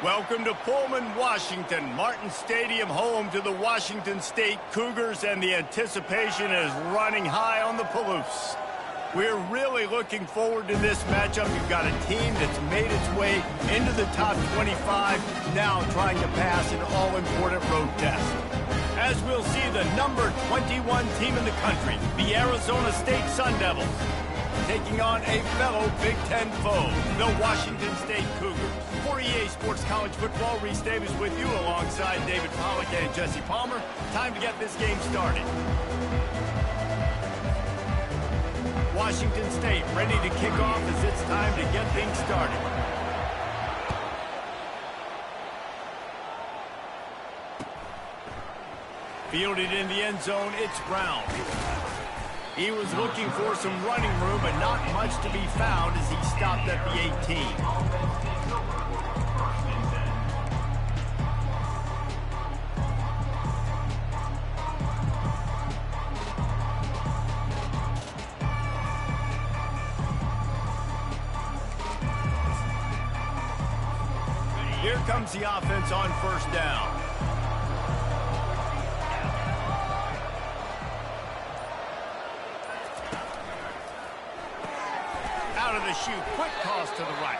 Welcome to Pullman, Washington. Martin Stadium, home to the Washington State Cougars, and the anticipation is running high on the Palouse. We're really looking forward to this matchup. You've got a team that's made its way into the top 25, now trying to pass an all-important road test. As we'll see, the number 21 team in the country, the Arizona State Sun Devils, taking on a fellow Big Ten foe, the Washington State Cougars. For EA Sports College Football, Reese Davis with you alongside David Pollack and Jesse Palmer. Time to get this game started. Washington State ready to kick off as it's time to get things started. Fielded in the end zone, it's Brown. He was looking for some running room, but not much to be found as he stopped at the 18. Here comes the offense on first down. Out of the chute, quick toss to the right.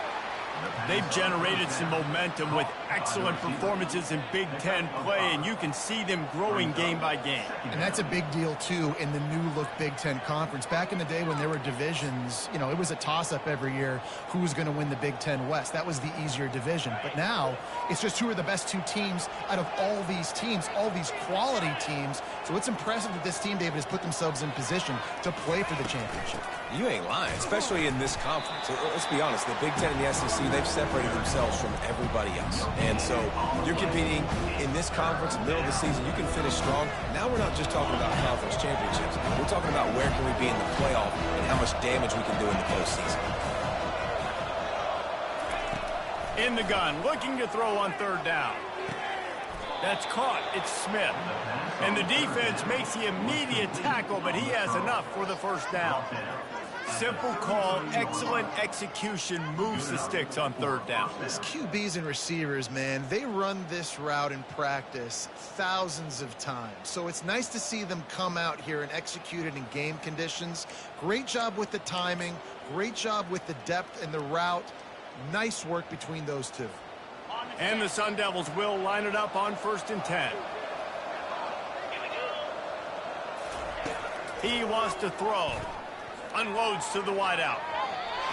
They've generated some momentum with excellent performances in Big Ten play, and you can see them growing game by game. And that's a big deal, too, in the new-look Big Ten Conference. Back in the day when there were divisions, you know, it was a toss-up every year who was going to win the Big Ten West. That was the easier division. But now, it's just who are the best two teams out of all these teams, all these quality teams. So it's impressive that this team, David, has put themselves in position to play for the championship. You ain't lying, especially in this conference. Let's be honest, the Big Ten and the SEC, they've separated themselves from everybody else. And so you're competing in this conference, middle of the season, you can finish strong. Now we're not just talking about conference championships. We're talking about where can we be in the playoff and how much damage we can do in the postseason. In the gun, looking to throw on third down. That's caught. It's Smith. And the defense makes the immediate tackle, but he has enough for the first down. Simple call, excellent execution, moves the sticks on third down. These QBs and receivers, man, they run this route in practice thousands of times. So it's nice to see them come out here and execute it in game conditions. Great job with the timing, great job with the depth and the route. Nice work between those two. And the Sun Devils will line it up on 1st and 10. He wants to throw. Unloads to the wideout.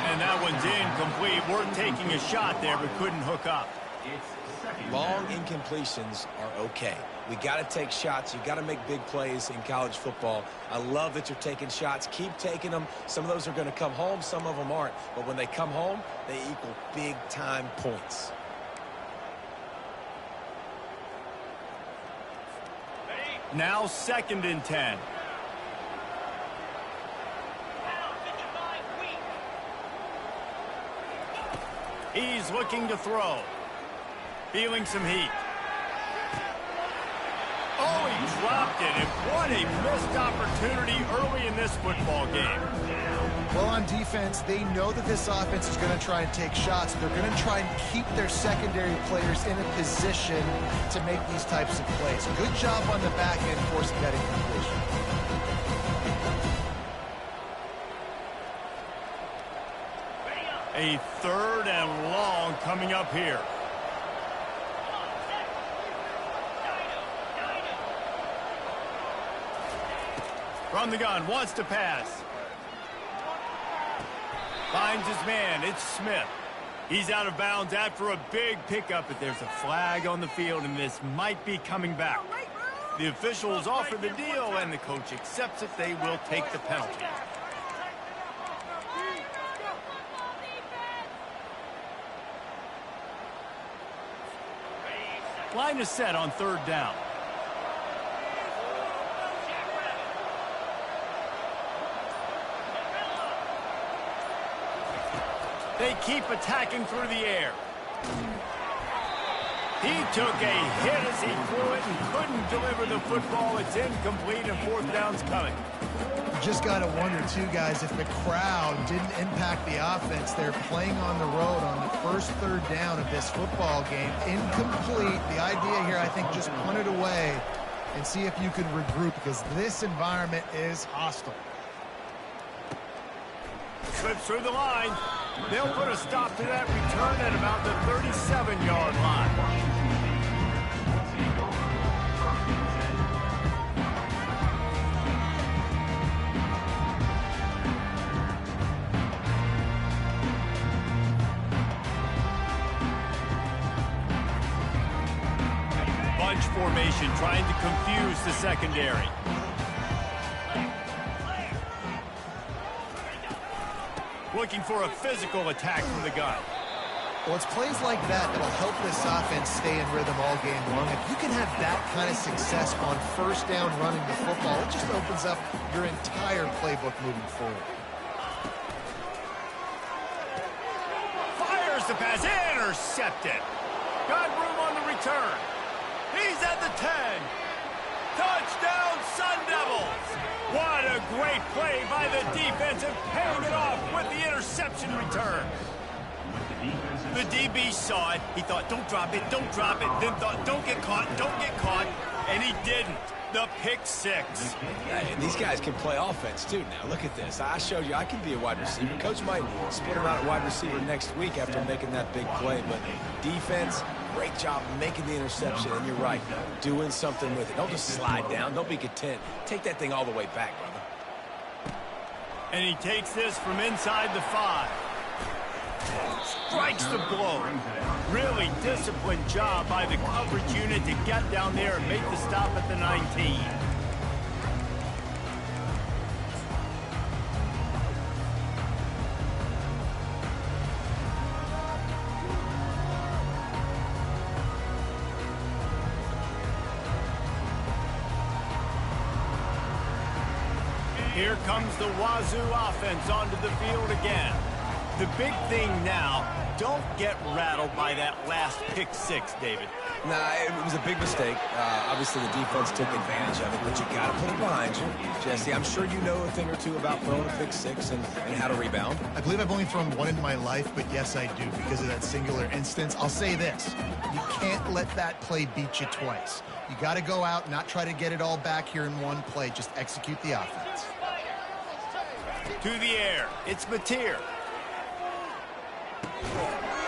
And that one's incomplete. Worth taking a shot there, but couldn't hook up. Long incompletions are okay. We got to take shots. You got to make big plays in college football. I love that you're taking shots. Keep taking them. Some of those are going to come home. Some of them aren't. But when they come home, they equal big-time points. Now 2nd and 10. He's looking to throw. Feeling some heat. Oh, he dropped it, and what a missed opportunity early in this football game. Well, on defense, they know that this offense is going to try and take shots. They're going to try and keep their secondary players in a position to make these types of plays. Good job on the back end forcing that incompletion. A 3rd and long coming up here. From the gun, wants to pass. Finds his man, it's Smith. He's out of bounds after a big pickup, but there's a flag on the field, and this might be coming back. The officials offer the deal, and the coach accepts it. They will take the penalty. Line is set on 3rd down. They keep attacking through the air. He took a hit as he threw it and couldn't deliver the football. It's incomplete and 4th down's coming. Just got to wonder, too, guys, if the crowd didn't impact the offense. They're playing on the road on the first third down of this football game. Incomplete. The idea here, I think, just punt it away and see if you can regroup, because this environment is hostile. Slips through the line. They'll put a stop to that return at about the 37-yard line. Bunch formation trying to confuse the secondary. Looking for a physical attack from the gun. Well, it's plays like that that'll help this offense stay in rhythm all game long. If you can have that kind of success on first down running the football, it just opens up your entire playbook moving forward. Fires the pass, intercepted. Got room on the return. He's at the 10. Touchdown, Sun Devils. What a great play by the defensive, paying it off with the interception return. The DB saw it. He thought, don't drop it, then thought, don't get caught, and he didn't. The pick six. And these guys can play offense, too, now. Look at this. I showed you I can be a wide receiver. Coach might split him out at wide receiver next week after making that big play, but defense, great job making the interception, and you're right, doing something with it. Don't just slide down. Don't be content. Take that thing all the way back, brother. And he takes this from inside the 5. Strikes the blow. Really disciplined job by the coverage unit to get down there and make the stop at the 19. Here comes the Wazzu offense onto the field again. The big thing now, don't get rattled by that last pick six, David. Nah, it was a big mistake. Obviously, the defense took advantage of it, but you got to put it behind you. Jesse, I'm sure you know a thing or two about throwing a pick six and how to rebound. I believe I've only thrown one in my life, but yes, I do, because of that singular instance. I'll say this. You can't let that play beat you twice. You got to go out and not try to get it all back here in one play. Just execute the offense. To the air. It's Mateer.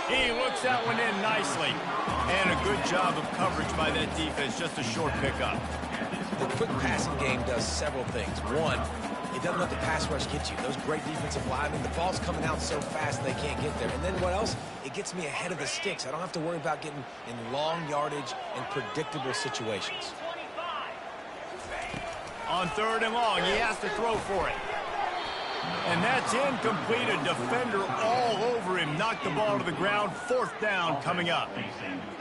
He looks that one in nicely. And a good job of coverage by that defense. Just a short pickup. The quick passing game does several things. One, it doesn't let the pass rush get you. Those great defensive linemen, the ball's coming out so fast they can't get there. And then what else? It gets me ahead of the sticks. I don't have to worry about getting in long yardage and predictable situations. On 3rd and long, he has to throw for it. And that's incomplete. A defender all over him. Knocked the ball to the ground. 4th down coming up.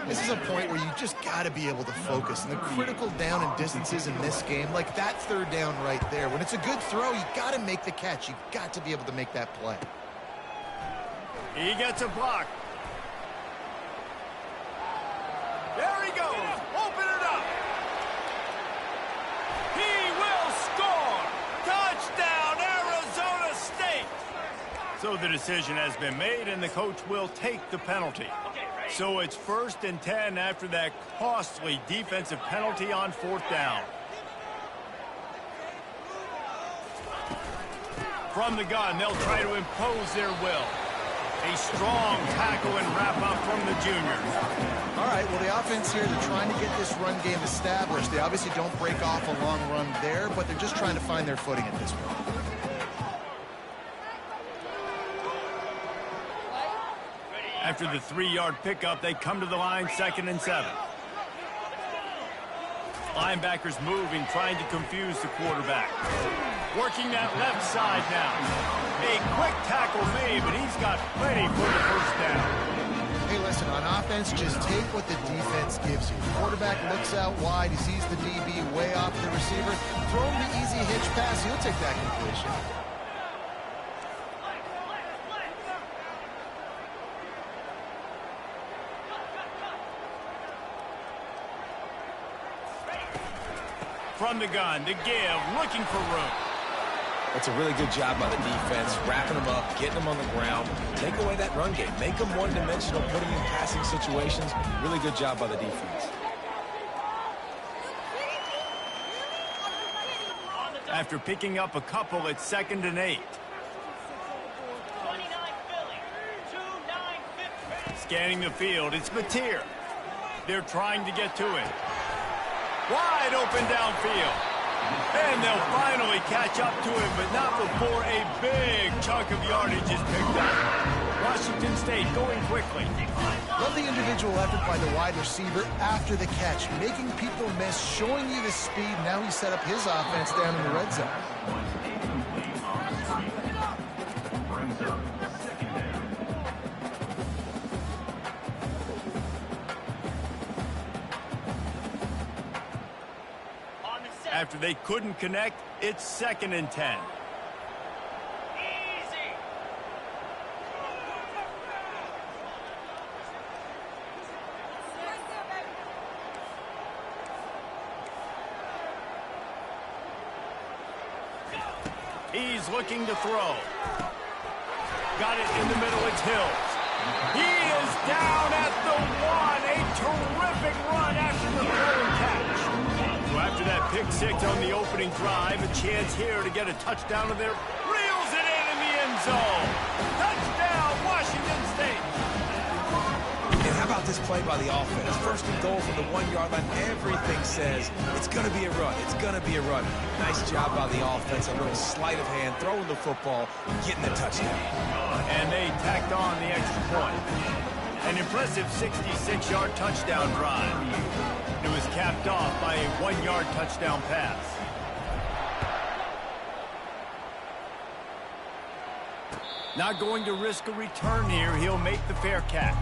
This is a point where you just got to be able to focus. And the critical down and distances in this game, like that 3rd down right there, when it's a good throw, you got to make the catch. You got to be able to make that play. He gets a block. There he goes. Open it up. He will score. Touchdown, Arizona State. So the decision has been made, and the coach will take the penalty. So it's 1st and 10 after that costly defensive penalty on 4th down. From the gun, they'll try to impose their will. A strong tackle and wrap-up from the juniors. All right, well, the offense here, they're trying to get this run game established. They obviously don't break off a long run there, but they're just trying to find their footing at this point. After the 3-yard pickup, they come to the line, 2nd and 7. Linebackers moving, trying to confuse the quarterback. Working that left side now. A quick tackle made, but he's got plenty for the 1st down. Hey, listen, on offense, just take what the defense gives you. The quarterback looks out wide. He sees the DB way off the receiver. Throw him the easy hitch pass. He'll take that completion. From the gun, the give, looking for room. That's a really good job by the defense, wrapping them up, getting them on the ground. Take away that run game. Make them one-dimensional, put them in passing situations. Really good job by the defense. After picking up a couple, it's 2nd and 8. Scanning the field, it's Mateer. They're trying to get to it. Wide open downfield. And they'll finally catch up to him, but not before a big chunk of yardage is picked up. Washington State going quickly. Love the individual effort by the wide receiver after the catch, making people miss, showing you the speed. Now he set up his offense down in the red zone. After they couldn't connect, it's 2nd and 10. He's looking to throw. Got it in the middle, it's Hills. He is down at the 1. A terrific run after the throw and catch. So after that pick six on the opening drive, a chance here to get a touchdown of their reels it in the end zone. Touchdown, Washington State. And how about this play by the offense? 1st and goal from the 1-yard line. Everything says it's going to be a run. It's going to be a run. Nice job by the offense. A little sleight of hand, throwing the football, getting the touchdown. And they tacked on the extra point. An impressive 66-yard touchdown drive. It was capped off by a 1-yard touchdown pass. Not going to risk a return here. He'll make the fair catch.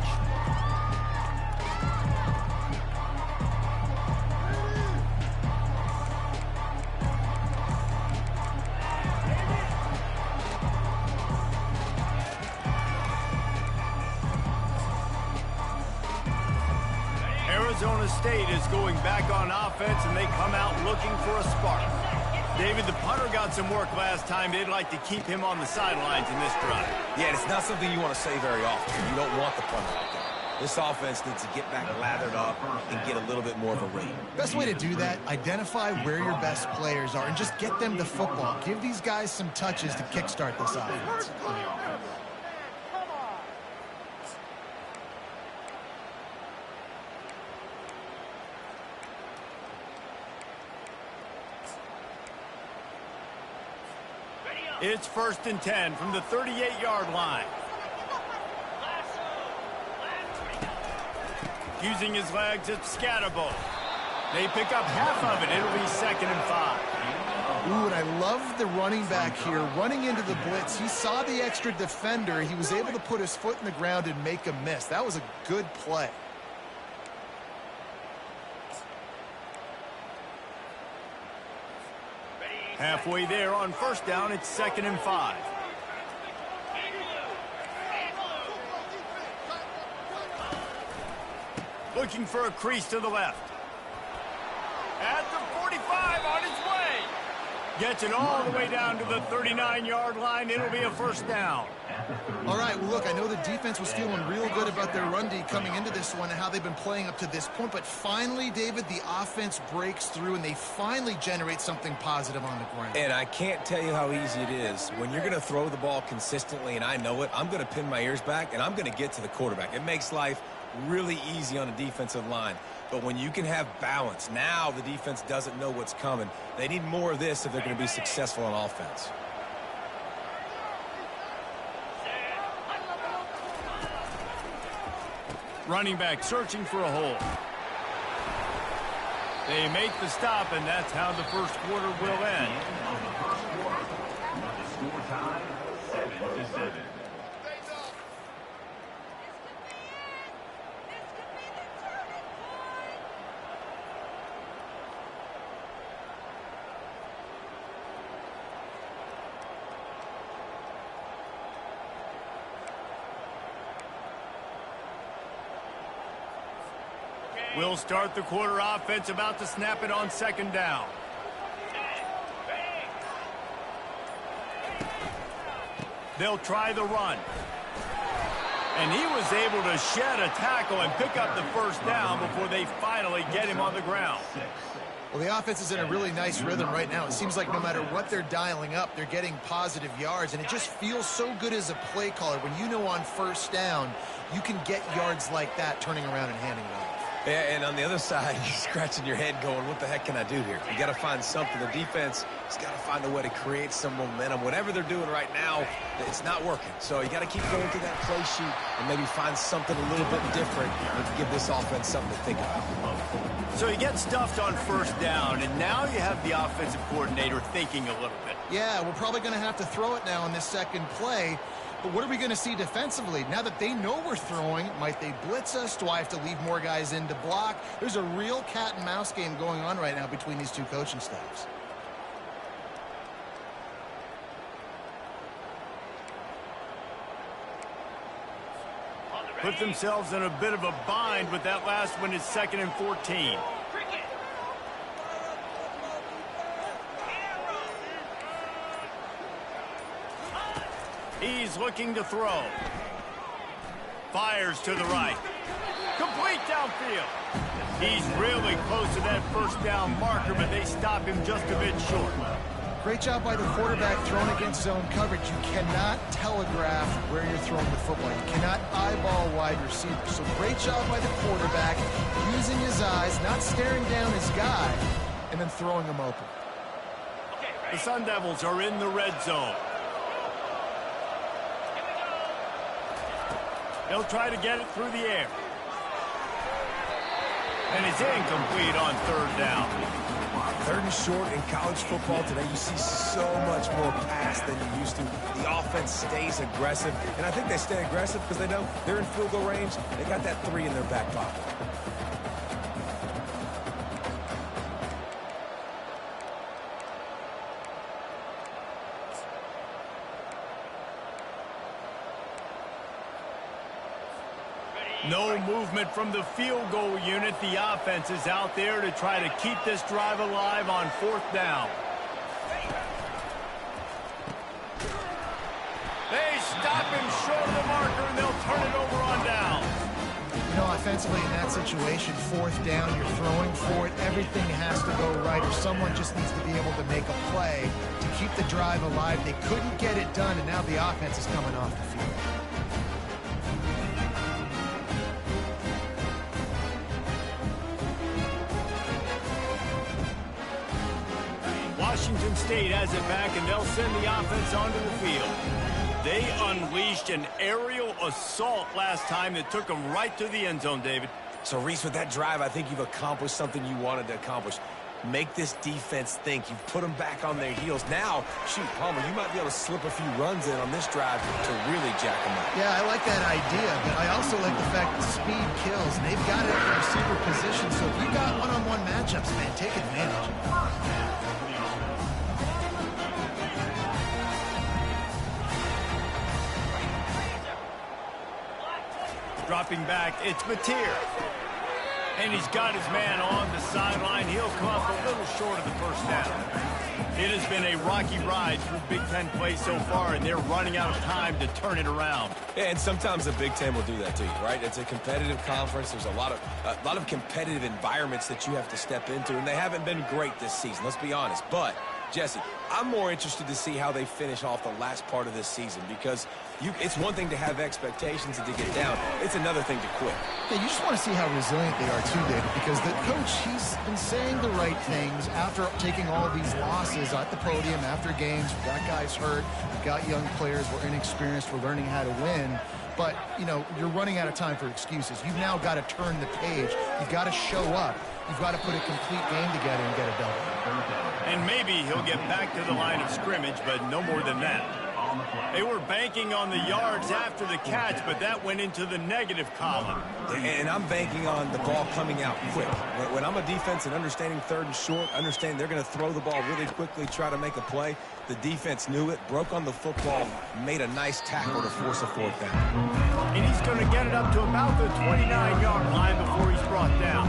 Arizona State is going back on offense, and they come out looking for a spark. David, the punter got some work last time. They'd like to keep him on the sidelines in this drive. Yeah, it's not something you want to say very often. You don't want the punter out there. This offense needs to get back lathered up and get a little bit more of a rate. Best way to do that, identify where your best players are and just get them the football. Give these guys some touches to kickstart this offense. It's 1st and 10 from the 38-yard line. Using his legs, it's Scatterbo. They pick up half of it. It'll be 2nd and 5. Ooh, and I love the running back here. Running into the blitz, he saw the extra defender. He was able to put his foot in the ground and make a miss. That was a good play. Halfway there on 1st down, it's 2nd and 5. Looking for a crease to the left. At the 45, on his way. Gets it all the way down to the 39-yard line. It'll be a 1st down. All right, well, look, I know the defense was feeling real good about their run D coming into this one and how they've been playing up to this point, but finally, David, the offense breaks through and they finally generate something positive on the ground. And I can't tell you how easy it is. When you're going to throw the ball consistently, and I know it, I'm going to pin my ears back, and I'm going to get to the quarterback. It makes life really easy on the defensive line. But when you can have balance, now the defense doesn't know what's coming. They need more of this if they're going to be successful on offense. Running back searching for a hole. They make the stop, and that's how the 1st quarter will end. Score time, 7-7. We'll start the quarter. Offense about to snap it on 2nd down. They'll try the run. And he was able to shed a tackle and pick up the first down before they finally get him on the ground. Well, the offense is in a really nice rhythm right now. It seems like no matter what they're dialing up, they're getting positive yards, and it just feels so good as a play caller when you know on first down you can get yards like that turning around and handing it off. Yeah, and on the other side, you're scratching your head going, what the heck can I do here? You got to find something. The defense has got to find a way to create some momentum. Whatever they're doing right now, it's not working. So you got to keep going through that play sheet and maybe find something a little bit different and give this offense something to think about. So he gets stuffed on first down, and now you have the offensive coordinator thinking a little bit. Yeah, we're probably going to have to throw it now on this second play. But what are we going to see defensively? Now that they know we're throwing, might they blitz us? Do I have to leave more guys in to block? There's a real cat and mouse game going on right now between these two coaching staffs. Put themselves in a bit of a bind with that last one is 2nd and 14. He's looking to throw. Fires to the right. Complete downfield. He's really close to that first down marker, but they stop him just a bit short. Great job by the quarterback thrown against zone coverage. You cannot telegraph where you're throwing the football. You cannot eyeball wide receivers. So great job by the quarterback using his eyes, not staring down his guy, and then throwing him open. The Sun Devils are in the red zone. They'll try to get it through the air. And it's incomplete on third down. 3rd and short in college football today, you see so much more pass than you used to. The offense stays aggressive, and I think they stay aggressive because they know they're in field goal range. They got that 3 in their back pocket. No movement from the field goal unit. The offense is out there to try to keep this drive alive on 4th down. They stop him short of the marker, and they'll turn it over on down. You know, offensively in that situation, 4th down, you're throwing for it. Everything has to go right, or someone just needs to be able to make a play to keep the drive alive. They couldn't get it done, and now the offense is coming off the field. Washington State has it back, and they'll send the offense onto the field. They unleashed an aerial assault last time that took them right to the end zone, David. So, Reese, with that drive, I think you've accomplished something you wanted to accomplish. Make this defense think. You've put them back on their heels. Now, shoot, Palmer, you might be able to slip a few runs in on this drive to really jack them up. Yeah, I like that idea, but I also like the fact that speed kills. And they've got it at the receiver position, so if you got one-on-one matchups, man, take advantage. Dropping back, it's Mateer. And he's got his man on the sideline. He'll come up a little short of the first down. It has been a rocky ride through Big Ten play so far, and they're running out of time to turn it around. Yeah, and sometimes the Big Ten will do that to you, right? It's a competitive conference. There's a lot of competitive environments that you have to step into, and they haven't been great this season, let's be honest. But, Jesse, I'm more interested to see how they finish off the last part of this season, because it's one thing to have expectations and to get down. It's another thing to quit. Yeah, you just want to see how resilient they are too, David, because the coach, he's been saying the right things after taking all these losses at the podium, after games. We've got guys hurt. We've got young players. We're inexperienced. We're learning how to win. But, you know, you're running out of time for excuses. You've now got to turn the page. You've got to show up. You've got to put a complete game together and get a double. And maybe he'll get back to the line of scrimmage, but no more than that. They were banking on the yards after the catch, but that went into the negative column. And I'm banking on the ball coming out quick. When I'm a defense and understanding 3rd and short, understanding they're going to throw the ball really quickly, try to make a play, the defense knew it, broke on the football, made a nice tackle to force a 4th down. And he's going to get it up to about the 29-yard line before he's brought down.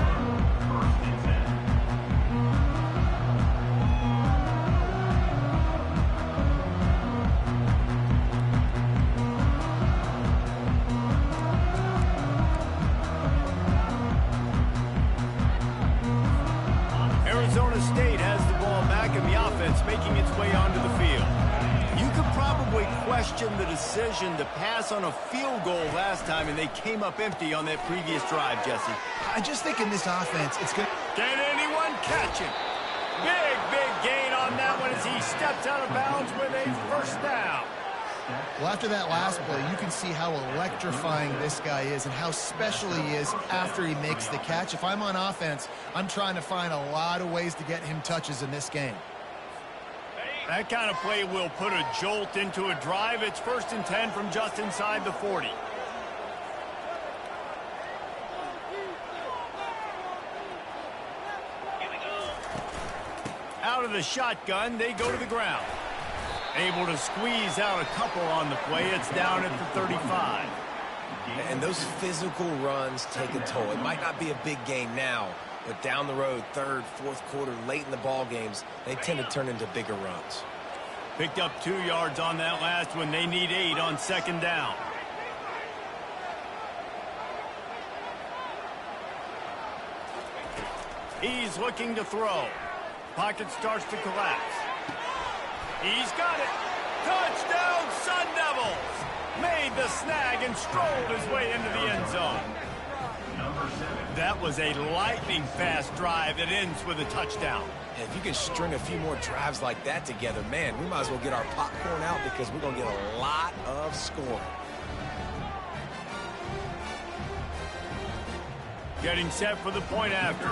question the decision to pass on a field goal last time, and they came up empty on that previous drive, Jesse. I just think in this offense, it's going to... Can anyone catch him? Big gain on that one as he steps out of bounds with a first down. Well, after that last play, you can see how electrifying this guy is and how special he is after he makes the catch. If I'm on offense, I'm trying to find a lot of ways to get him touches in this game. That kind of play will put a jolt into a drive. It's 1st and 10 from just inside the 40. Out of the shotgun, they go to the ground. Able to squeeze out a couple on the play. It's down at the 35. And those physical runs take a toll. It might not be a big gain now, but down the road, 3rd, 4th quarter, late in the ball games, they tend to turn into bigger runs. Picked up 2 yards on that last one. They need 8 on 2nd down. He's looking to throw. Pocket starts to collapse. He's got it. Touchdown, Sun Devils! Made the snag and strolled his way into the end zone. That was a lightning-fast drive that ends with a touchdown. And if you can string a few more drives like that together, man, we might as well get our popcorn out because we're going to get a lot of scoring. Getting set for the point after.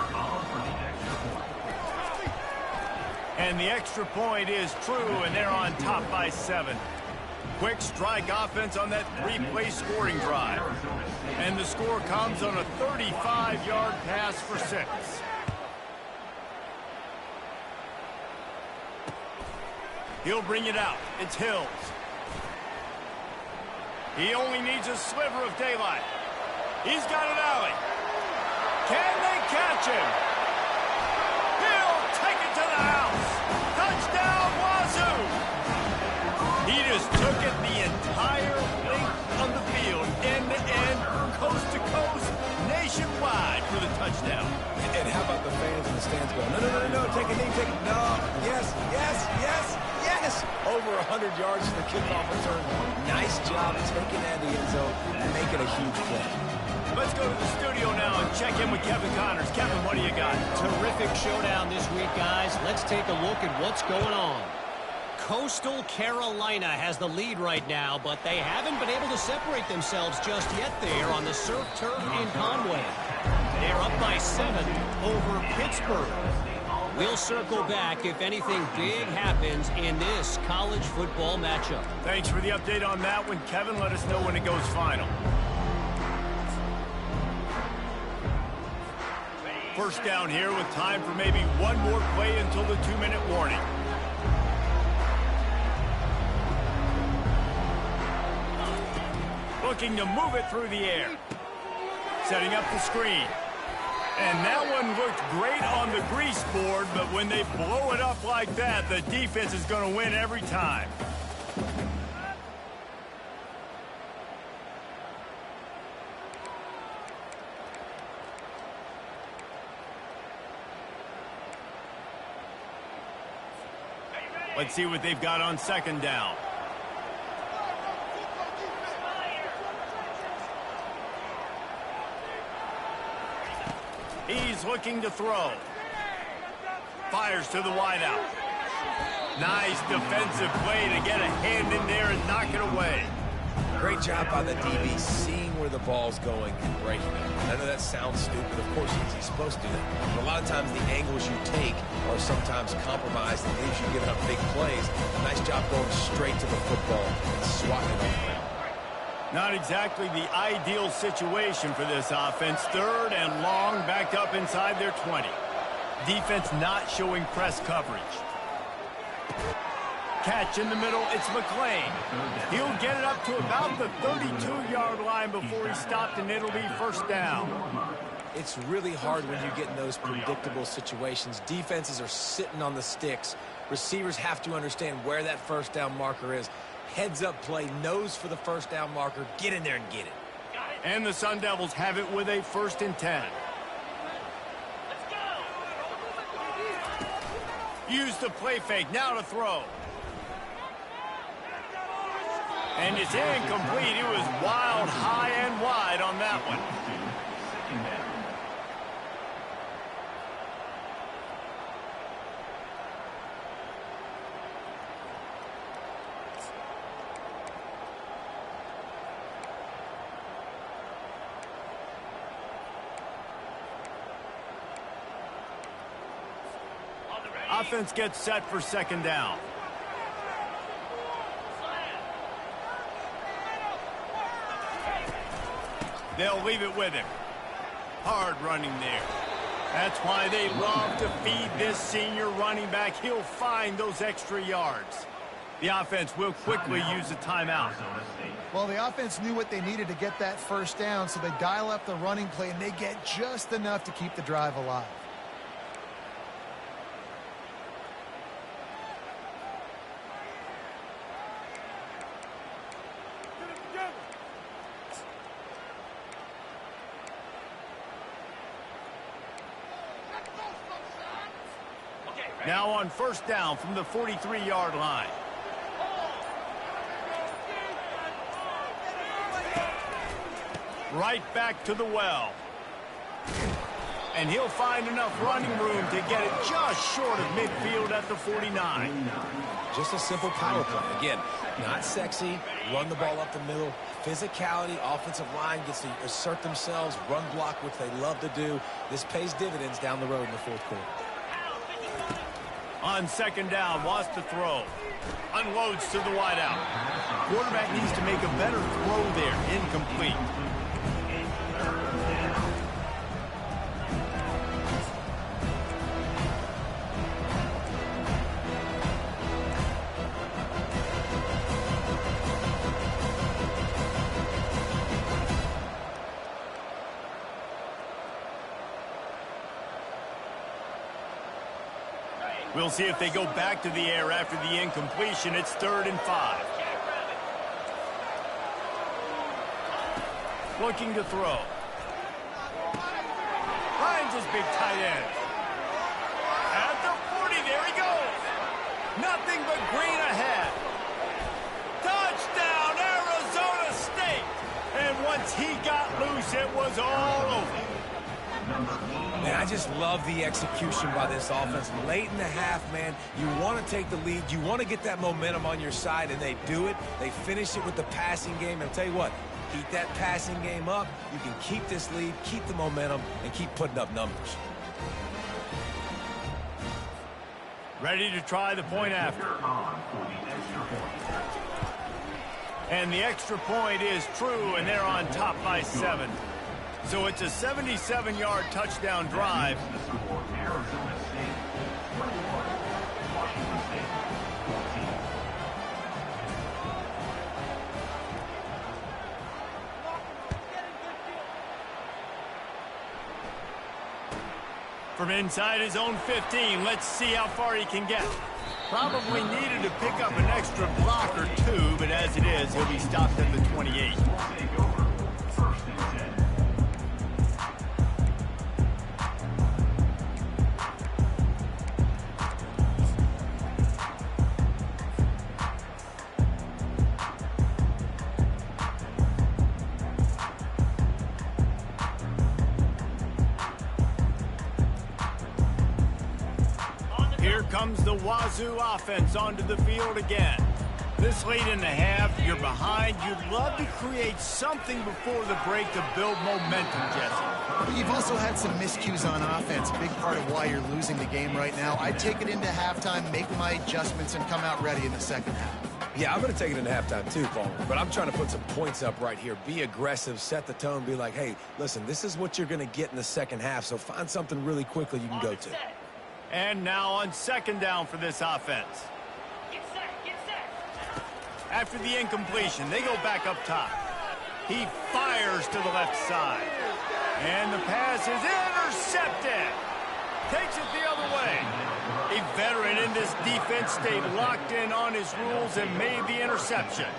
And the extra point is true, and they're on top by 7. Quick strike offense on that 3-play scoring drive. And the score comes on a 35-yard pass for 6. He'll bring it out. It's Hills. He only needs a sliver of daylight. He's got an alley. Can they catch him? He'll take it to the house. Touchdown, Wazzu! He just took it the entire length on the field, end-to-end, coast-to-coast, nationwide for the touchdown. And how about the fans in the stands going, no, take a knee, take it. No, yes. Over 100 yards for the kickoff return. Nice job taking that in the end zone and making a huge play. Let's go to the studio now and check in with Kevin Connors. Kevin, what do you got? Terrific showdown this week, guys. Let's take a look at what's going on. Coastal Carolina has the lead right now, but they haven't been able to separate themselves just yet there on the surf turf in Conway. They're up by 7 over Pittsburgh. We'll circle back if anything big happens in this college football matchup. Thanks for the update on that one, Kevin. Let us know when it goes final. First down here with time for maybe one more play until the 2-minute warning. Looking to move it through the air. Setting up the screen. And that one looked great on the grease board, but when they blow it up like that, the defense is going to win every time. Let's see what they've got on 2nd down. He's looking to throw. Fires to the wideout. Nice defensive play to get a hand in there and knock it away. Great job by the DB seeing where the ball's going and breaking it. I know that sounds stupid. Of course he's supposed to do that. But a lot of times the angles you take are sometimes compromised and leaves you giving up big plays. Nice job going straight to the football and swatting it on the ground. Not exactly the ideal situation for this offense. 3rd and long, backed up inside their 20. Defense not showing press coverage. Catch in the middle, it's McClain. He'll get it up to about the 32-yard line before he's stopped, and it'll be 1st down. It's really hard when you get in those predictable situations. Defenses are sitting on the sticks. Receivers have to understand where that 1st down marker is. Heads-up play, nose for the 1st down marker. Get in there and get it. And the Sun Devils have it with a 1st and 10. Use the play fake, now to throw. And it's incomplete. It was wild, high and wide on that one. Second down. Offense gets set for second down. They'll leave it with him. Hard running there. That's why they love to feed this senior running back. He'll find those extra yards. The offense will quickly use a timeout. Well, the offense knew what they needed to get that first down, so they dial up the running play, and they get just enough to keep the drive alive. Now on first down from the 43-yard line. Right back to the well. And he'll find enough running room to get it just short of midfield at the 49. Just a simple power play. Again, not sexy, run the ball up the middle. Physicality, offensive line gets to assert themselves, run block, which they love to do. This pays dividends down the road in the fourth quarter. On second down, wants to throw. Unloads to the wideout. Quarterback needs to make a better throw there. Incomplete. We'll see if they go back to the air after the incompletion. It's 3rd and 5. Looking to throw. Finds his big tight end. At the 40, there he goes. Nothing but green ahead. Touchdown, Arizona State. And once he got loose, it was all over. Man, I just love the execution by this offense. Late in the half, man, you want to take the lead. You want to get that momentum on your side, and they do it. They finish it with the passing game. And I'll tell you what, keep that passing game up. You can keep this lead, keep the momentum, and keep putting up numbers. Ready to try the point after. And the extra point is true, and they're on top by 7. So it's a 77-yard touchdown drive. The score, Arizona State 21, Washington State 14. From inside his own 15, let's see how far he can get. Probably needed to pick up an extra block or two, but as it is, he'll be stopped at the 28. Take over, 1st and 10. Here comes the Wazzu offense onto the field again. This late in the half, you're behind. You'd love to create something before the break to build momentum, Jesse. You've also had some miscues on offense, big part of why you're losing the game right now. I'd take it into halftime, make my adjustments, and come out ready in the second half. Yeah, I'm going to take it into halftime too, Paul. But I'm trying to put some points up right here. Be aggressive, set the tone, be like, hey, listen, this is what you're going to get in the second half, so find something really quickly you can go to. And now on second down for this offense. After the incompletion, they go back up top. He fires to the left side. And the pass is intercepted. Takes it the other way. A veteran in this defense stayed locked in on his rules and made the interception.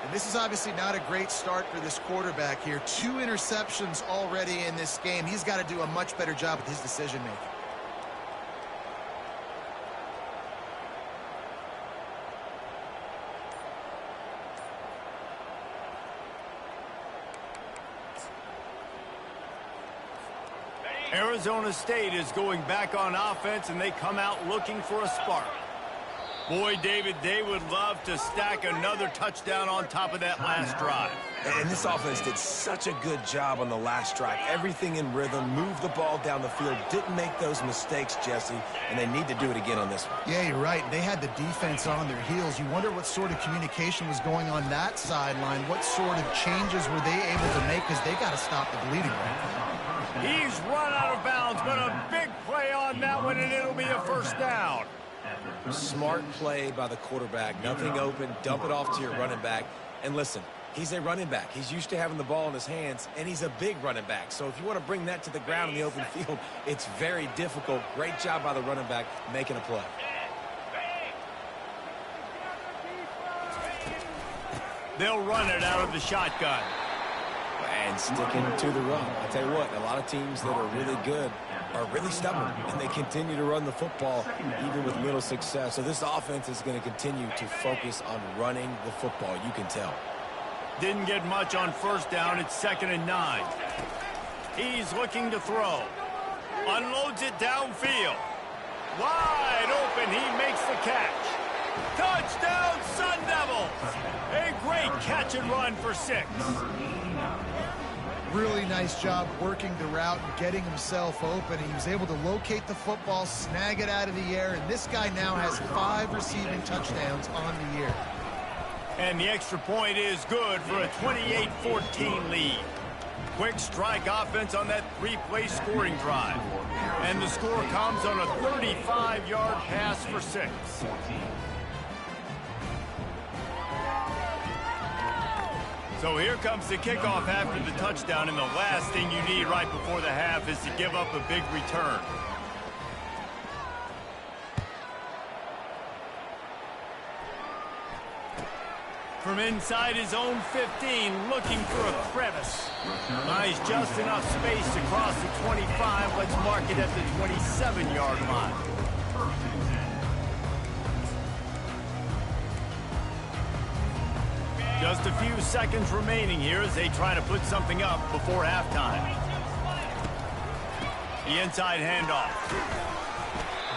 And this is obviously not a great start for this quarterback here. 2 interceptions already in this game. He's got to do a much better job with his decision-making. Arizona State is going back on offense, and they come out looking for a spark. Boy, David, they would love to stack another touchdown on top of that last drive. And this offense did such a good job on the last drive. Everything in rhythm, moved the ball down the field, didn't make those mistakes, Jesse, and they need to do it again on this one. Yeah, you're right. They had the defense on their heels. You wonder what sort of communication was going on that sideline. What sort of changes were they able to make, because they got to stop the bleeding right now. He's run out of bounds, but a big play on that one, and it'll be a first down. Smart play by the quarterback. Nothing open. Dump it off to your running back. And listen, he's a running back. He's used to having the ball in his hands, and he's a big running back. So if you want to bring that to the ground in the open field, it's very difficult. Great job by the running back making a play. They'll run it out of the shotgun. And sticking to the run. I tell you what, a lot of teams that are really good are really stubborn, and they continue to run the football even with little success. So this offense is going to continue to focus on running the football. You can tell. Didn't get much on first down. It's 2nd and 9. He's looking to throw. Unloads it downfield. Wide open. He makes the catch. Touchdown, Sun Devils! A great catch and run for 6. Really nice job working the route and getting himself open. He was able to locate the football, snag it out of the air, and this guy now has 5 receiving touchdowns on the year. And the extra point is good for a 28-14 lead. Quick strike offense on that 3-play scoring drive. And the score comes on a 35-yard pass for 6. So here comes the kickoff after the touchdown, and the last thing you need right before the half is to give up a big return. From inside his own 15, looking for a crevice. Nice, just enough space to cross the 25. Let's mark it at the 27-yard line. Just a few seconds remaining here as they try to put something up before halftime. The inside handoff.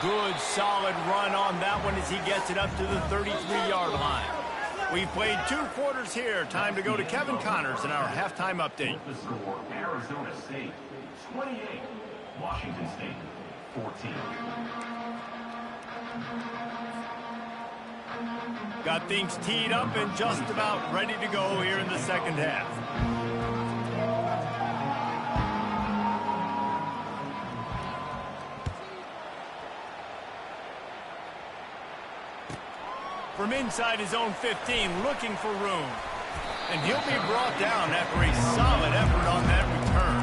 Good, solid run on that one as he gets it up to the 33-yard line. We've played 2 quarters here. Time to go to Kevin Connors in our halftime update. The score, Arizona State 28, Washington State 14. Got things teed up and just about ready to go here in the second half. From inside his own 15, looking for room. And he'll be brought down after a solid effort on that return.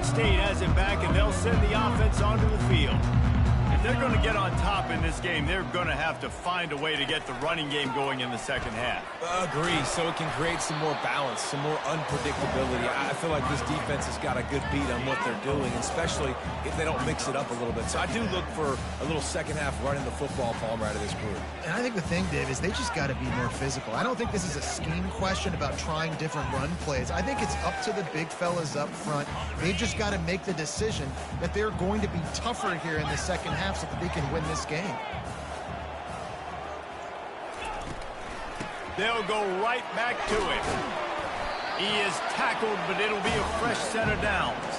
State has it back, and they'll send the offense onto the field. If they're going to get on top in this game, they're going to have to find a way to get the running game going in the second half. Agree, so it can create some more balance, some more unpredictability. I feel like this defense has got a good beat on what they're doing, especially if they don't mix it up a little bit. So I do look for a little second half running the football Palmer out of this group. And I think the thing, Dave, is they just got to be more physical. I don't think this is a scheme question about trying different run plays. I think it's up to the big fellas up front. They've just got to make the decision that they're going to be tougher here in the second half so that they can win this game. They'll go right back to it. He is tackled, but it'll be a fresh set of downs.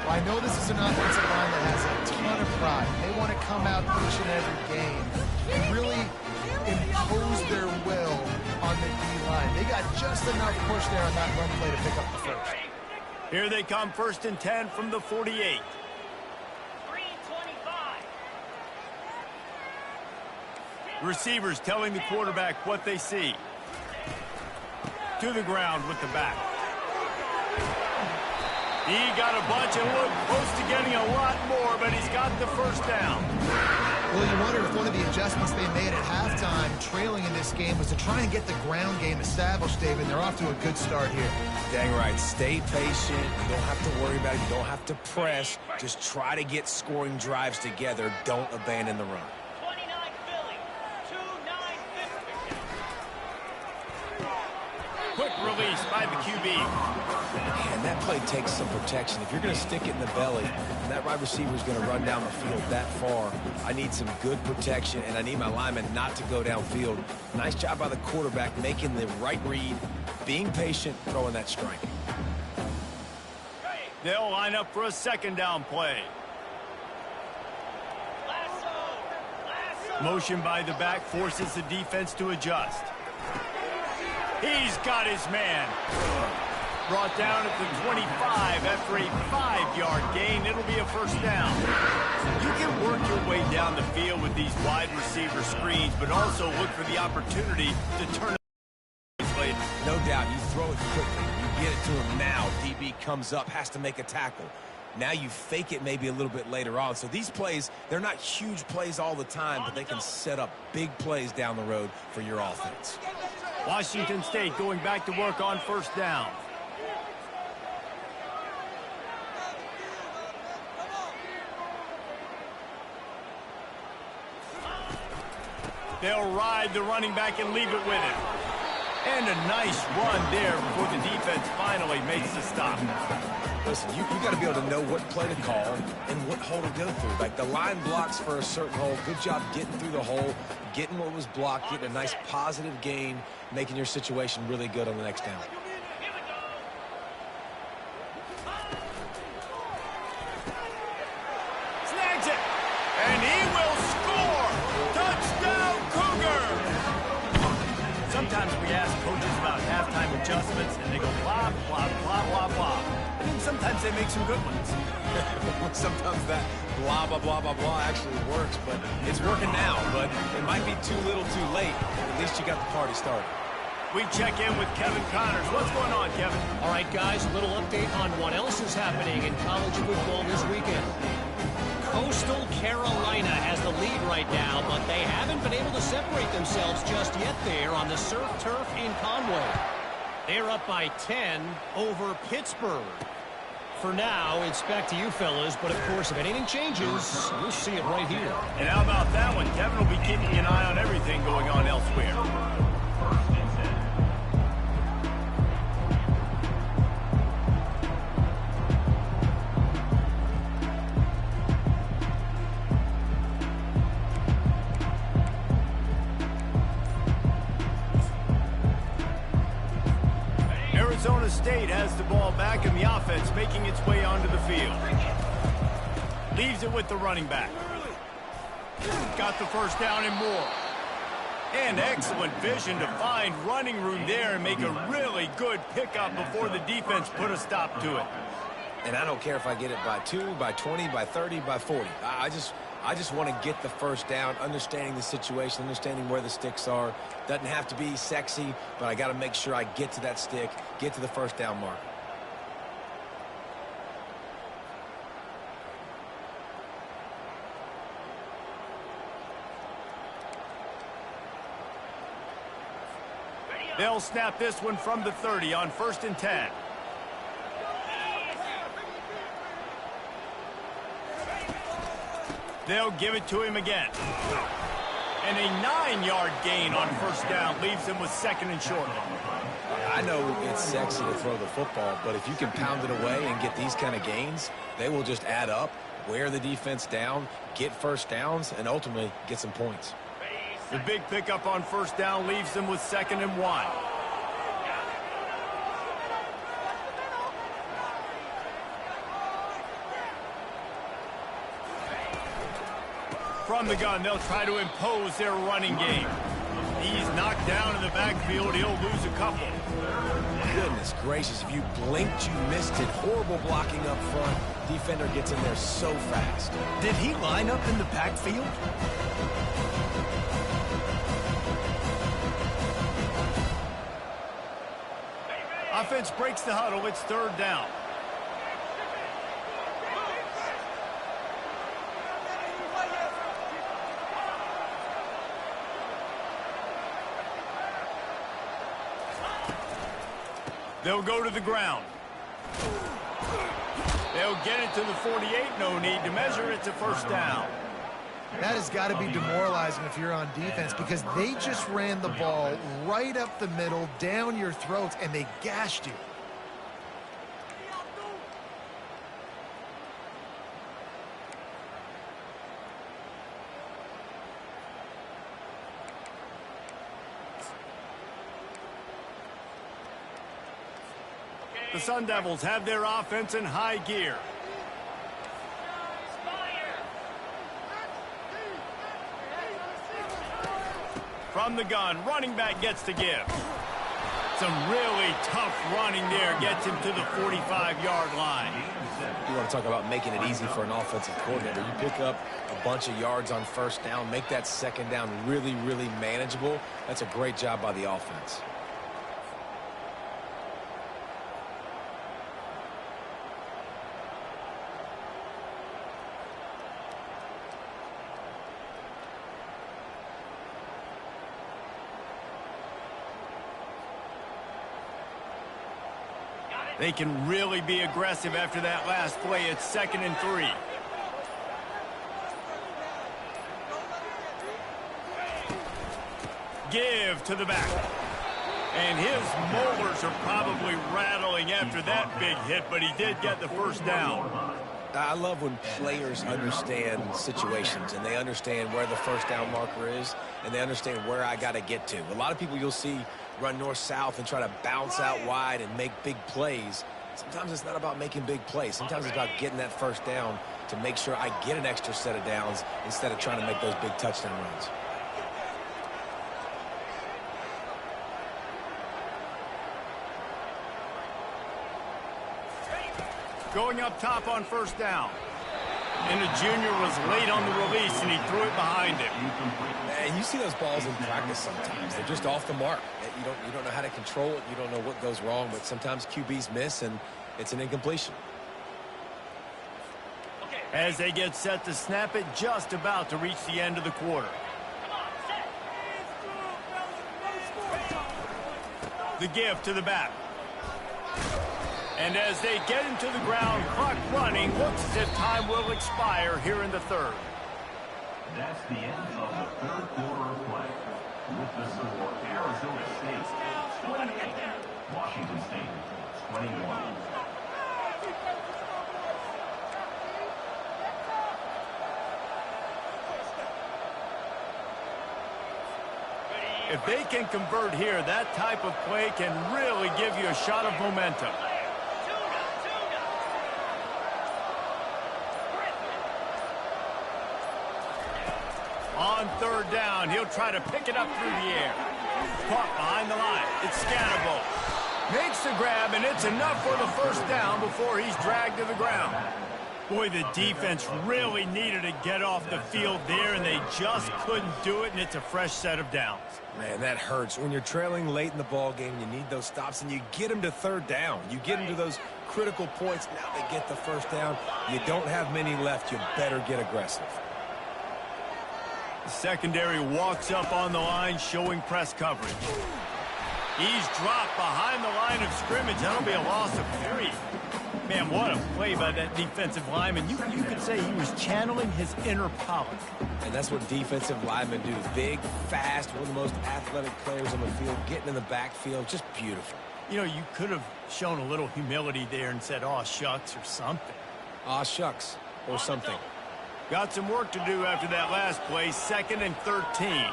Well, I know this is an offensive line that has a ton of pride. They want to come out each and every game and really impose their will on the D-line. They got just enough push there on that run play to pick up the first. Here they come, 1st and 10 from the 48. Receivers telling the quarterback what they see. To the ground with the back. He got a bunch and looked close to getting a lot more, but he's got the first down. Well, you wonder if one of the adjustments they made at halftime, trailing in this game, was to try and get the ground game established, David. They're off to a good start here. Dang right. Stay patient. You don't have to worry about it. You don't have to press. Just try to get scoring drives together. Don't abandon the run. Quick release by the QB. And that play takes some protection. If you're going to stick it in the belly, and that wide receiver is going to run down the field that far, I need some good protection, and I need my lineman not to go downfield. Nice job by the quarterback making the right read, being patient, throwing that strike. They'll line up for a second down play. Motion by the back forces the defense to adjust. He's got his man. Brought down at the 25 after a 5-yard gain. It'll be a first down. You can work your way down the field with these wide receiver screens, but also look for the opportunity to turn it later. No doubt, you throw it quickly. You get it to him now. DB comes up, has to make a tackle. Now you fake it maybe a little bit later on. So these plays, they're not huge plays all the time, but they can set up big plays down the road for your offense. Washington State going back to work on first down. They'll ride the running back and leave it with him. And a nice run there before the defense finally makes the stop. Listen, you got to be able to know what play to call and what hole to go through. Like the line blocks for a certain hole. Good job getting through the hole, getting what was blocked, getting a nice positive gain, making your situation really good on the next down. Snags it. And he will score. Touchdown, Cougar. Sometimes we ask coaches about halftime adjustments, and they go blah, blah, blah, blah, blah. And sometimes they make some good ones. Sometimes that blah, blah, blah, blah, blah actually works, but it's working now. But it might be too little too late. At least you got the party started. We check in with Kevin Connors. What's going on, Kevin? All right, guys, a little update on what else is happening in college football this weekend. Coastal Carolina has the lead right now, but they haven't been able to separate themselves just yet there on the surf turf in Conway. They're up by 10 over Pittsburgh. For now, it's back to you fellas, but of course, if anything changes, we'll see it right here. And how about that one? Kevin will be keeping an eye on everything going on elsewhere. Arizona State has the ball back in the offense, making its way onto the field. Leaves it with the running back. Got the first down and more. And excellent vision to find running room there and make a really good pickup before the defense put a stop to it. And I don't care if I get it by 2, by 20, by 30, by 40. I just want to get the first down, understanding the situation, understanding where the sticks are. Doesn't have to be sexy, but I got to make sure I get to that stick, get to the first down mark. They'll snap this one from the 30 on 1st and 10. They'll give it to him again. And a 9-yard gain on first down leaves him with 2nd and short. I know it's sexy to throw the football, but if you can pound it away and get these kind of gains, they will just add up, wear the defense down, get first downs, and ultimately get some points. The big pickup on first down leaves them with 2nd and 1. From the gun, they'll try to impose their running game. He's knocked down in the backfield. He'll lose a couple. Goodness gracious, if you blinked, you missed it. Horrible blocking up front. Defender gets in there so fast. Did he line up in the backfield? Offense breaks the huddle. It's 3rd down. They'll go to the ground. They'll get it to the 48. No need to measure. It's a first down. That has got to be demoralizing if you're on defense because they just ran the ball right up the middle, down your throats, and they gashed you. The Sun Devils have their offense in high gear. From the gun, running back gets to give. Some really tough running there gets him to the 45-yard line. You want to talk about making it easy for an offensive coordinator. You pick up a bunch of yards on first down, make that second down really, really manageable. That's a great job by the offense. They can really be aggressive after that last play. It's 2nd and 3. Give to the back. And his molars are probably rattling after that big hit, but he did get the first down. I love when players understand situations and they understand where the first down marker is and they understand where I got to get to. A lot of people you'll see run north-south and try to bounce out wide and make big plays. Sometimes it's not about making big plays. Sometimes it's about getting that first down to make sure I get an extra set of downs instead of trying to make those big touchdown runs. Going up top on first down. And the junior was late on the release, and he threw it behind him. And you see those balls in practice sometimes. They're just off the mark. You don't know how to control it. You don't know what goes wrong, but sometimes QBs miss, and it's an incompletion. As they get set to snap it, just about to reach the end of the quarter. The give to the back. And as they get into the ground, clock running, looks as if time will expire here in the third. That's the end of the third quarter of play. With the score, Arizona State 28, Washington State 21. If they can convert here, that type of play can really give you a shot of momentum. On third down, he'll try to pick it up through the air. Caught behind the line. It's Scannable. Makes the grab, and it's enough for the first down before he's dragged to the ground. Boy, the defense really needed to get off the field there, and they just couldn't do it, and it's a fresh set of downs. Man, that hurts. When you're trailing late in the ball game, you need those stops, and you get them to third down. You get them to those critical points. Now they get the first down. You don't have many left. You better get aggressive. The secondary walks up on the line, showing press coverage. He's dropped behind the line of scrimmage. That'll be a loss of 3. Man, what a play by that defensive lineman. You could say he was channeling his inner Pollock. And that's what defensive linemen do. Big, fast, one of the most athletic players on the field, getting in the backfield. Just beautiful. You know, you could have shown a little humility there and said, "Aw, shucks," or something. Aw, shucks, or something. Got some work to do after that last play. 2nd and 13.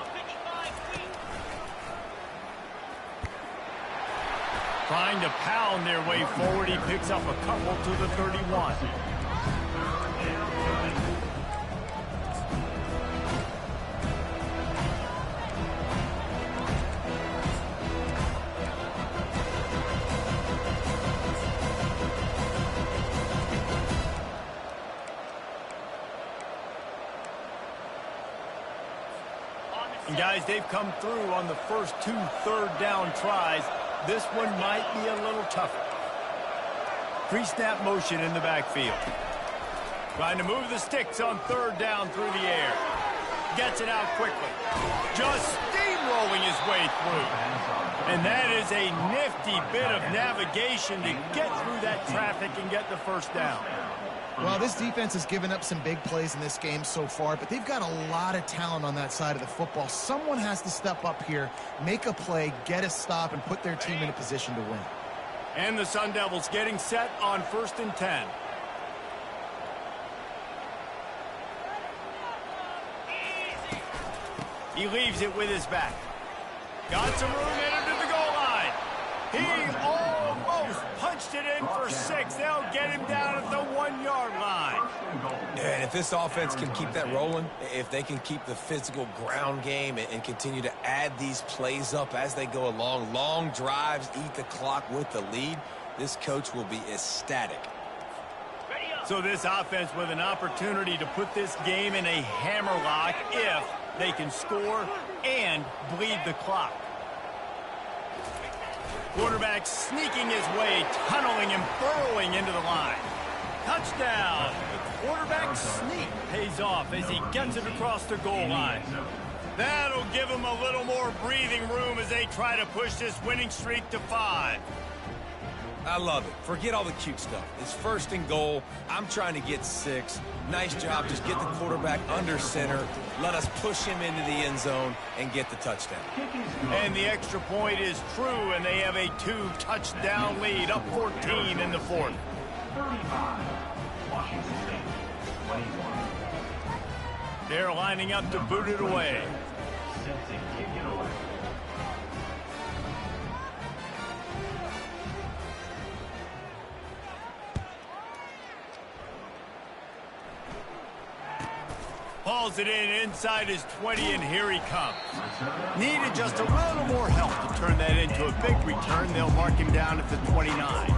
Trying to pound their way forward. He picks up a couple to the 31. And guys, they've come through on the first 2 third-down tries. This one might be a little tougher. Pre-snap motion in the backfield. Trying to move the sticks on third down through the air. Gets it out quickly. Just steamrolling his way through. And that is a nifty bit of navigation to get through that traffic and get the first down. Well, this defense has given up some big plays in this game so far, but they've got a lot of talent on that side of the football. Someone has to step up here, make a play, get a stop, and put their team in a position to win. And the Sun Devils getting set on 1st and 10. He leaves it with his back. Got some room in him to the goal line. He almost punched it in for 6. They'll get him down at the 1-yard line. And if this offense can keep that rolling, if they can keep the physical ground game and continue to add these plays up as they go along, long drives, eat the clock with the lead, this coach will be ecstatic. So this offense with an opportunity to put this game in a hammerlock if they can score and bleed the clock. Quarterback sneaking his way, tunneling and burrowing into the line. Touchdown. The quarterback sneak pays off as he gets it across the goal line. That'll give him a little more breathing room as they try to push this winning streak to 5. I love it. Forget all the cute stuff. It's 1st and goal. I'm trying to get 6. Nice job. Just get the quarterback under center. Let us push him into the end zone and get the touchdown. And the extra point is true, and they have a 2-touchdown lead, up 14 in the 4th. 35. Washington State, 21. They're lining up to boot it away. Set to kick it away. Hauls it in inside his 20, and here he comes. Needed just a little more help to turn that into a big return. They'll mark him down at the 29.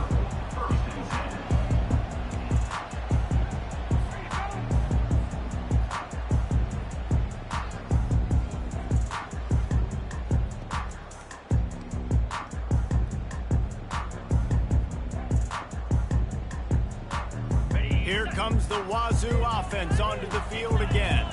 Here comes the Wazzu offense onto the field again.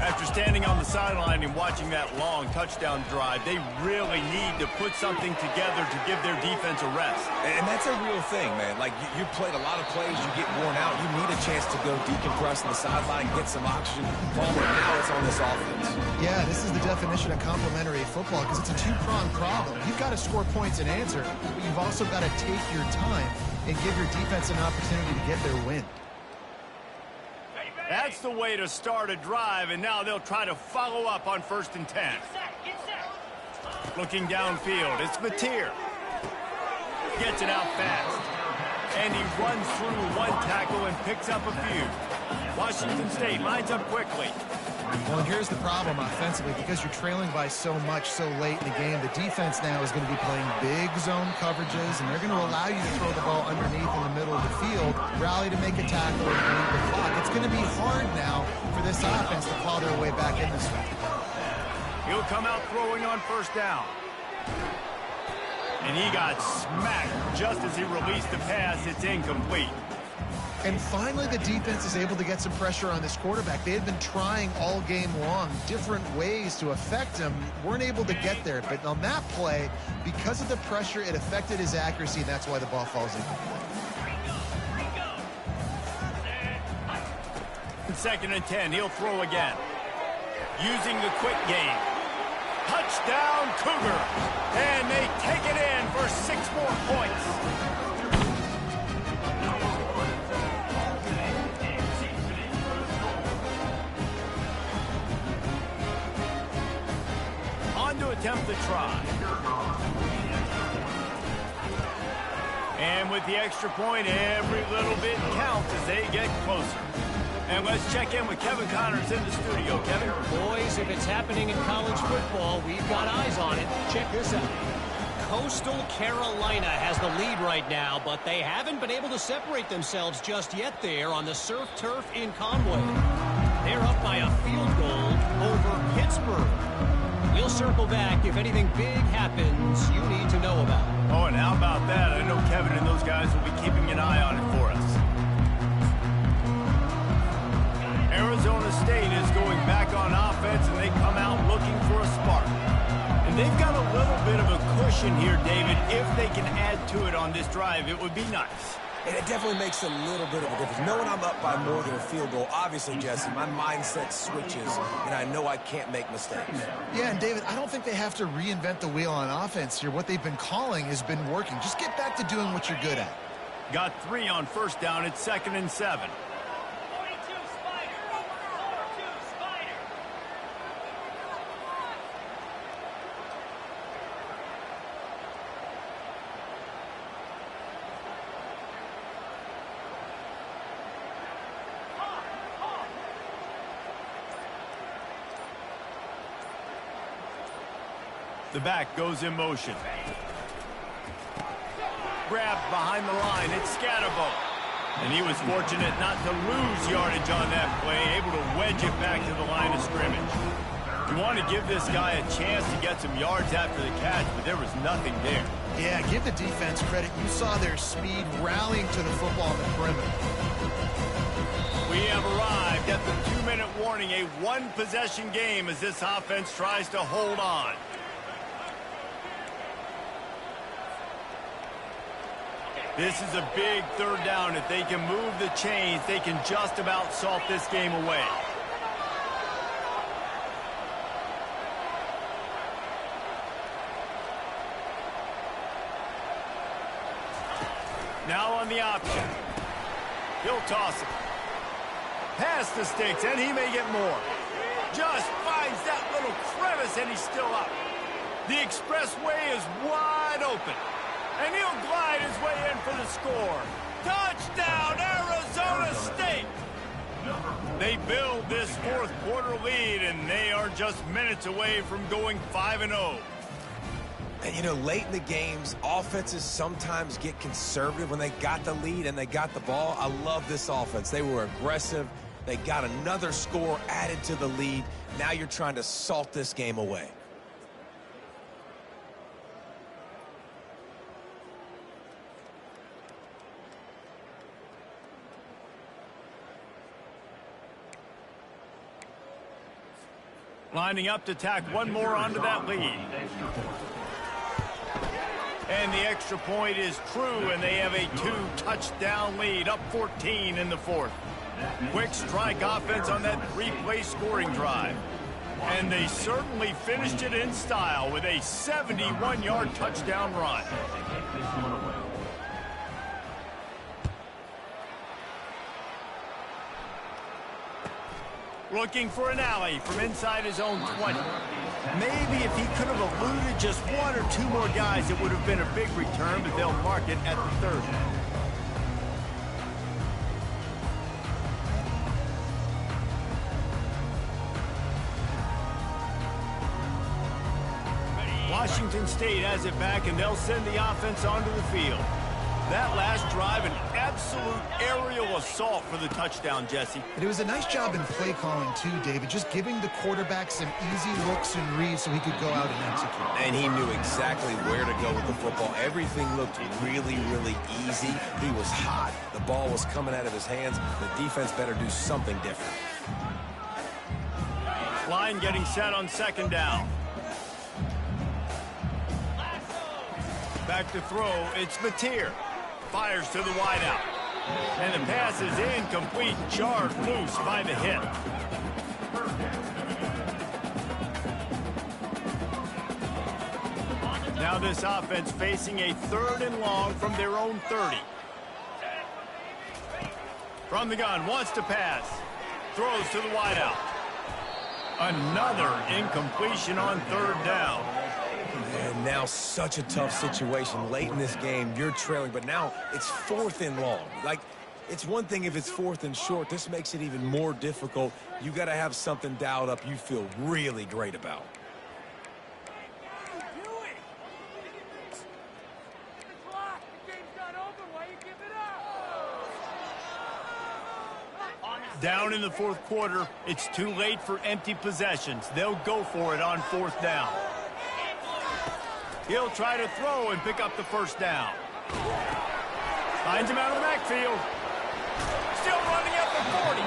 After standing on the sideline and watching that long touchdown drive, they really need to put something together to give their defense a rest. And that's a real thing, man. Like, you played a lot of plays, you get worn out. You need a chance to go decompress on the sideline, get some oxygen. Palmer, now it's on this offense. Yeah, this is the definition of complementary football because it's a two-pronged problem. You've got to score points and answer, but you've also got to take your time and give your defense an opportunity to get their win. That's the way to start a drive, and now they'll try to follow up on 1st and 10. Looking downfield, it's Mateer. Gets it out fast. And he runs through one tackle and picks up a few. Washington State lines up quickly. Well, and here's the problem offensively. Because you're trailing by so much so late in the game, the defense now is going to be playing big zone coverages, and they're going to allow you to throw the ball underneath in the middle of the field, rally to make a tackle, and bleed the clock. It's going to be hard now for this offense to claw their way back in this one. He'll come out throwing on 1st down. And he got smacked just as he released the pass. It's incomplete. And finally, the defense is able to get some pressure on this quarterback. They had been trying all game long different ways to affect him. Weren't able to get there. But on that play, because of the pressure, it affected his accuracy, and that's why the ball falls incomplete. 2nd and 10, he'll throw again. Using the quick game. Touchdown, Cougars. And they take it in for 6 more points. To attempt the try. And with the extra point, every little bit counts as they get closer. And let's check in with Kevin Connors in the studio. Kevin? Boys, if it's happening in college football, we've got eyes on it. Check this out. Coastal Carolina has the lead right now, but they haven't been able to separate themselves just yet there on the surf turf in Conway. They're up by a field goal over Pittsburgh. We'll circle back if anything big happens you need to know about. Oh, and how about that? I know Kevin and those guys will be keeping an eye on it for us. Arizona State is going back on offense, and they come out looking for a spark. And They've got a little bit of a cushion here, David. If they can add to it on this drive, it would be nice. And it definitely makes a little bit of a difference. Knowing I'm up by more than a field goal, obviously, Jesse, my mindset switches, and I know I can't make mistakes. Yeah, and David, I don't think they have to reinvent the wheel on offense here. What they've been calling has been working. Just get back to doing what you're good at. Got 3 on first down. It's 2nd and 7. The back goes in motion. Grabbed behind the line. It's Scatterbo. And he was fortunate not to lose yardage on that play, able to wedge it back to the line of scrimmage. You want to give this guy a chance to get some yards after the catch, but there was nothing there. Yeah, give the defense credit. You saw their speed rallying to the football on the perimeter. We have arrived at the 2-minute warning, a one-possession game as this offense tries to hold on. This is a big 3rd down. If they can move the chains, they can just about salt this game away. Now on the option. He'll toss it. Past the sticks, and he may get more. Just finds that little crevice, and he's still up. The expressway is wide open. And he'll glide his way in for the score. Touchdown, Arizona State! They build this 4th quarter lead, and they are just minutes away from going 5-0. And, you know, late in the games, offenses sometimes get conservative when they got the lead and they got the ball. I love this offense. They were aggressive. They got another score added to the lead. Now you're trying to salt this game away. Lining up to tack one more onto that lead. And the extra point is true, and they have a 2-touchdown lead, up 14 in the 4th. Quick strike offense on that 3-play scoring drive. And they certainly finished it in style with a 71-yard touchdown run. Looking for an alley from inside his own 20. Maybe if he could have eluded just 1 or 2 more guys, it would have been a big return, but they'll mark it at the 30. Washington State has it back, and they'll send the offense onto the field. That last drive, an absolute aerial assault for the touchdown, Jesse. And it was a nice job in play calling, too, David, just giving the quarterback some easy looks and reads so he could go out and execute. And he knew exactly where to go with the football. Everything looked really, really easy. He was hot. The ball was coming out of his hands. The defense better do something different. Line getting set on 2nd down. Back to throw, it's Mateer. Fires to the wideout. And the pass is incomplete, jarred loose by the hit. Now this offense facing a 3rd and long from their own 30. From the gun, wants to pass. Throws to the wideout. Another incompletion on 3rd down. And now such a tough situation late in this game. You're trailing, but now it's 4th and long. Like, it's one thing if it's 4th and short. This makes it even more difficult. You got to have something dialed up you feel really great about. Down in the 4th quarter, it's too late for empty possessions. They'll go for it on 4th down. He'll try to throw and pick up the 1st down. Finds him out of the backfield. Still running at the 40.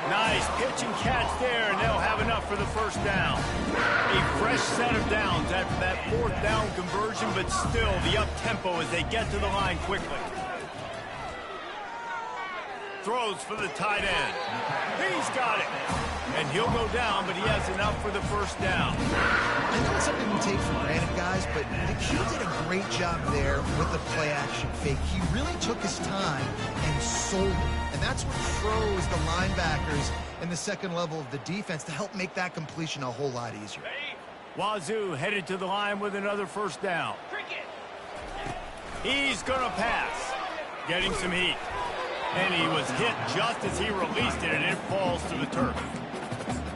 Nice pitch and catch there, and they'll have enough for the 1st down. A fresh set of downs after that fourth down conversion, but still the up-tempo as they get to the line quickly. Throws for the tight end. He's got it. And he'll go down, but he has enough for the first down. I know it's something we take for granted, guys, but the Q did a great job there with the play-action fake. He really took his time and sold it. And that's what froze the linebackers in the second level of the defense to help make that completion a whole lot easier. Wazzu headed to the line with another first down. He's going to pass. Getting some heat. And he was hit just as he released it, and it falls to the turf.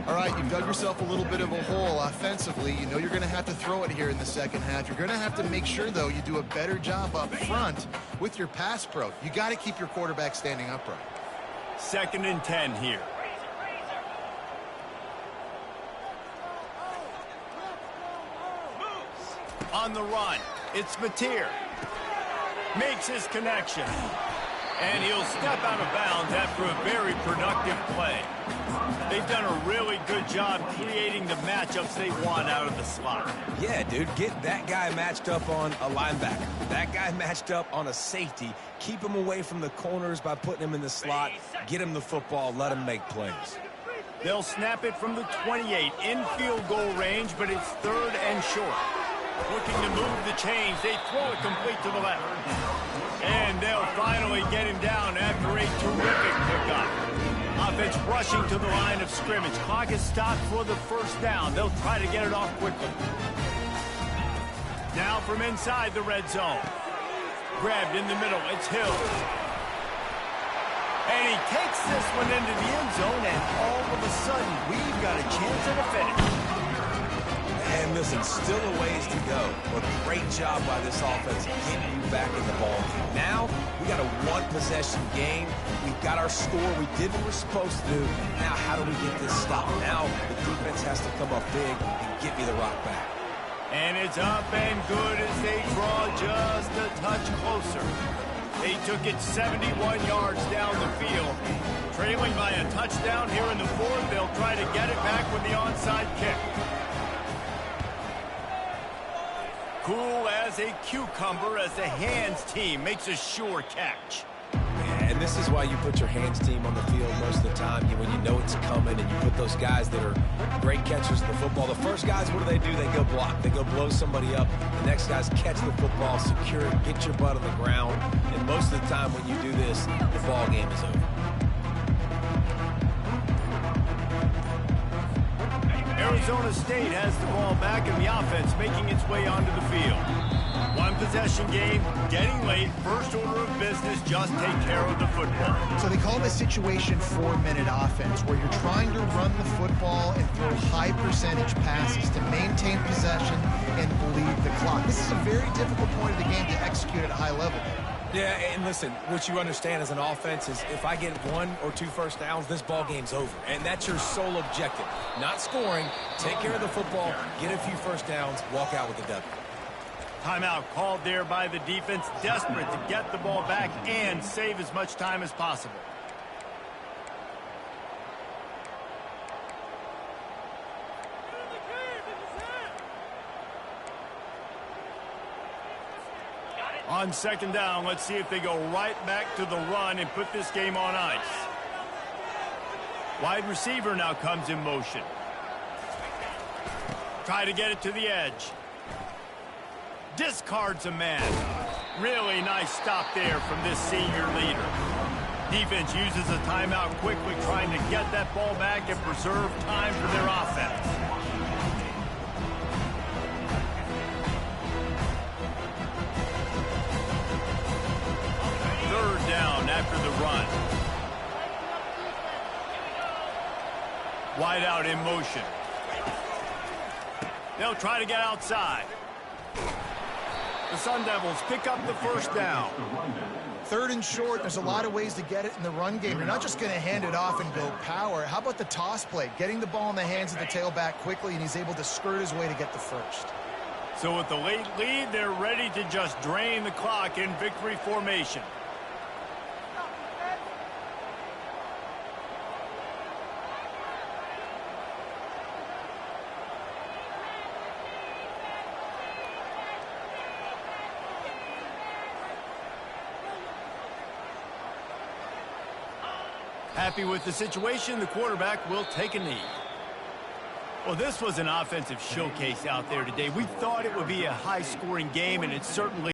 All right, you've dug yourself a little bit of a hole offensively. You know you're going to have to throw it here in the second half. You're going to have to make sure, though, you do a better job up front with your pass pro. You got to keep your quarterback standing upright. 2nd and 10 here. On the run, it's Mateer. Makes his connection. And he'll step out of bounds after a very productive play. They've done a really good job creating the matchups they want out of the slot. Yeah, dude, get that guy matched up on a linebacker. That guy matched up on a safety. Keep him away from the corners by putting him in the slot. Get him the football. Let him make plays. They'll snap it from the 28 in field goal range, but it's 3rd and short. Looking to move the chains. They throw it complete to the left. And they'll finally get him down after a terrific pickup. Offense rushing to the line of scrimmage. Clock is stopped for the first down. They'll try to get it off quickly. Now from inside the red zone. Grabbed in the middle. It's Hill. And he takes this one into the end zone, and all of a sudden, we've got a chance at a finish. And listen, still a ways to go, but great job by this offense getting you back in the ball game. Now, we got a one-possession game. We've got our score. We did what we're supposed to do. Now, how do we get this stopped? Now, the defense has to come up big and get me the rock back. And it's up and good as they draw just a touch closer. They took it 71 yards down the field. Trailing by a touchdown here in the 4th, they'll try to get it back with the onside kick. Cool as a cucumber as the hands team makes a sure catch. And this is why you put your hands team on the field most of the time when you know it's coming, and you put those guys that are great catchers of the football. The first guys, what do? They go block. They go blow somebody up. The next guys catch the football, secure it, get your butt on the ground. And most of the time when you do this, the ball game is over. Arizona State has the ball back and the offense making its way onto the field. One possession game, getting late, first order of business, just take care of the football. So they call it a situation 4-minute offense where you're trying to run the football and throw high percentage passes to maintain possession and bleed the clock. This is a very difficult point of the game to execute at a high level. Yeah, and listen, what you understand as an offense is if I get 1 or 2 first downs, this ball game's over. And that's your sole objective. Not scoring, take care of the football, get a few first downs, walk out with the W. Timeout called there by the defense, desperate to get the ball back and save as much time as possible. On 2nd down, let's see if they go right back to the run and put this game on ice. Wide receiver now comes in motion. Try to get it to the edge. Discards a man. Really nice stop there from this senior leader. Defense uses a timeout quickly, trying to get that ball back and preserve time for their offense. Third down after the run. Wide out in motion. They'll try to get outside. The Sun Devils pick up the first down. 3rd and short, there's a lot of ways to get it in the run game. You're not just going to hand it off and go power. How about the toss play? Getting the ball in the hands of the tailback quickly, and he's able to skirt his way to get the first. So with the late lead, they're ready to just drain the clock in victory formation. Happy with the situation, the quarterback will take a knee. Well, this was an offensive showcase out there today. We thought it would be a high-scoring game, and it certainly